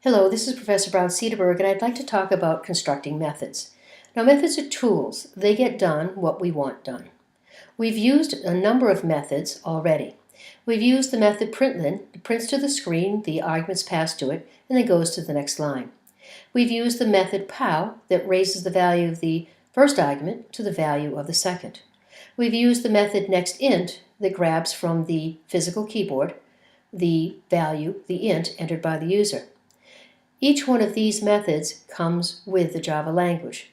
Hello, this is Professor Brown-Sederberg, and I'd like to talk about constructing methods. Now, methods are tools. They get done what we want done. We've used a number of methods already. We've used the method println. It prints to the screen, the arguments passed to it, and then goes to the next line. We've used the method pow that raises the value of the first argument to the value of the second. We've used the method nextInt that grabs from the physical keyboard the value, the int, entered by the user. Each one of these methods comes with the Java language.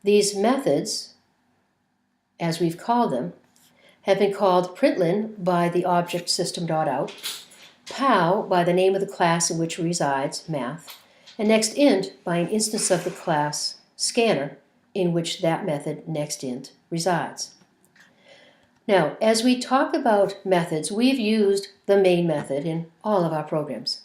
These methods, as we've called them, have been called println by the object system.out, pow by the name of the class in which resides, math, and nextInt by an instance of the class scanner in which that method nextInt resides. Now, as we talk about methods, we've used the main method in all of our programs.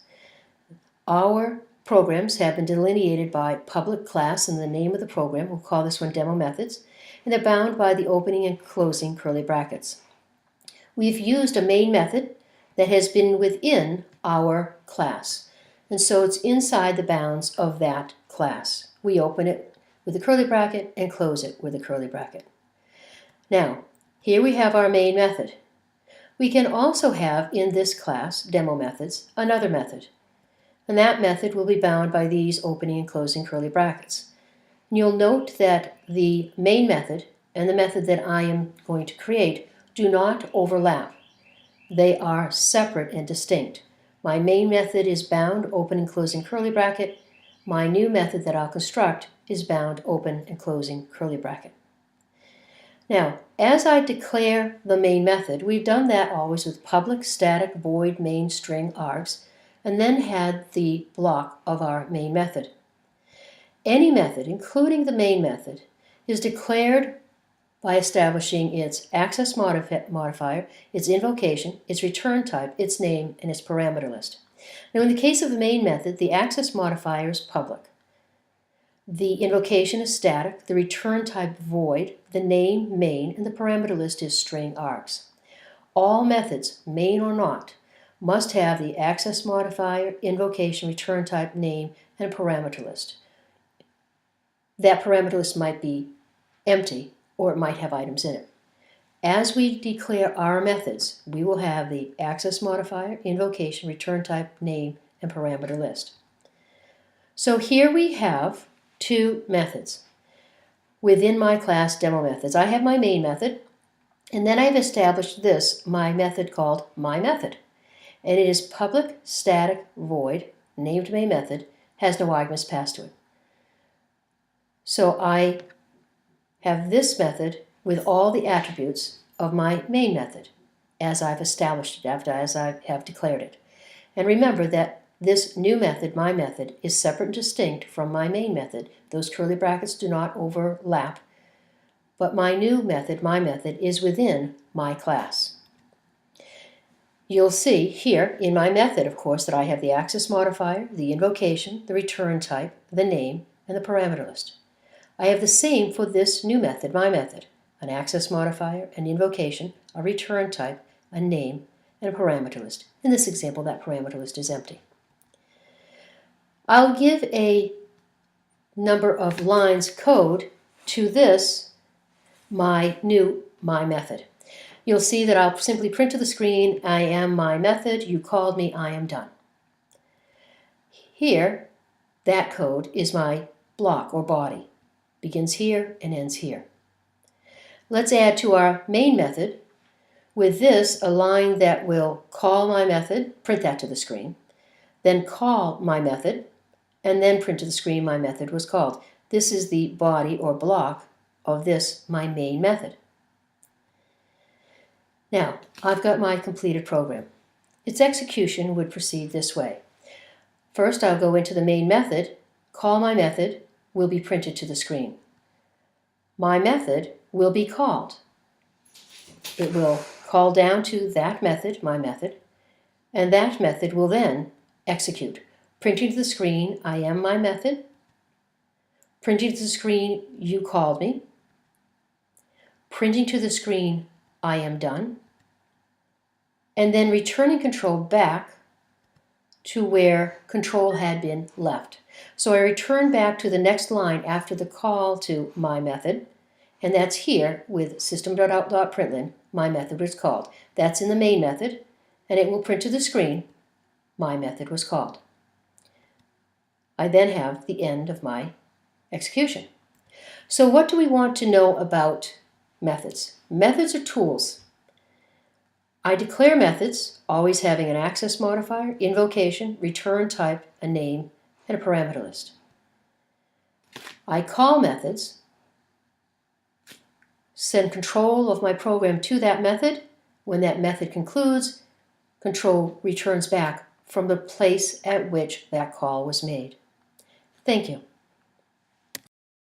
Our programs have been delineated by public class and the name of the program. We'll call this one demo methods, and they're bound by the opening and closing curly brackets. We've used a main method that has been within our class, and so it's inside the bounds of that class. We open it with a curly bracket and close it with a curly bracket. Now, here we have our main method. We can also have in this class, demo methods, another method. And that method will be bound by these opening and closing curly brackets. And you'll note that the main method and the method that I am going to create do not overlap. They are separate and distinct. My main method is bound open and closing curly bracket. My new method that I'll construct is bound open and closing curly bracket. Now, as I declare the main method, we've done that always with public static void main string args, and then had the block of our main method. Any method, including the main method, is declared by establishing its access modifier, its invocation, its return type, its name, and its parameter list. Now, in the case of the main method, the access modifier is public. The invocation is static, the return type void, the name main, and the parameter list is string args. All methods, main or not, must have the access modifier, invocation, return type, name, and a parameter list. That parameter list might be empty, or it might have items in it. As we declare our methods, we will have the access modifier, invocation, return type, name, and parameter list. So here we have two methods within my class demo methods. I have my main method, and then I've established this, my method called myMethod. And it is public static void, named main method, has no arguments passed to it. So I have this method with all the attributes of my main method as I've established it, as I have declared it. And remember that this new method, my method, is separate and distinct from my main method. Those curly brackets do not overlap, but my new method, my method, is within my class. You'll see here in my method, of course, that I have the access modifier, the invocation, the return type, the name, and the parameter list. I have the same for this new method, my method, an access modifier, an invocation, a return type, a name, and a parameter list. In this example, that parameter list is empty. I'll give a number of lines code to this, my method. You'll see that I'll simply print to the screen, I am my method, you called me, I am done. Here, that code is my block or body. Begins here and ends here. Let's add to our main method with this a line that will call my method, print that to the screen, then call my method, and then print to the screen my method was called. This is the body or block of this, my main method. Now, I've got my completed program. Its execution would proceed this way. First, I'll go into the main method, call my method, will be printed to the screen. My method will be called. It will call down to that method, my method, and that method will then execute. Printing to the screen, I am my method. Printing to the screen, you called me. Printing to the screen, I am done. And then returning control back to where control had been left. So I return back to the next line after the call to my method, and that's here with system.out.println, my method was called. That's in the main method, and it will print to the screen, my method was called. I then have the end of my execution. So what do we want to know about methods? Methods are tools. I declare methods, always having an access modifier, invocation, return type, a name, and a parameter list. I call methods, send control of my program to that method. When that method concludes, control returns back from the place at which that call was made. Thank you.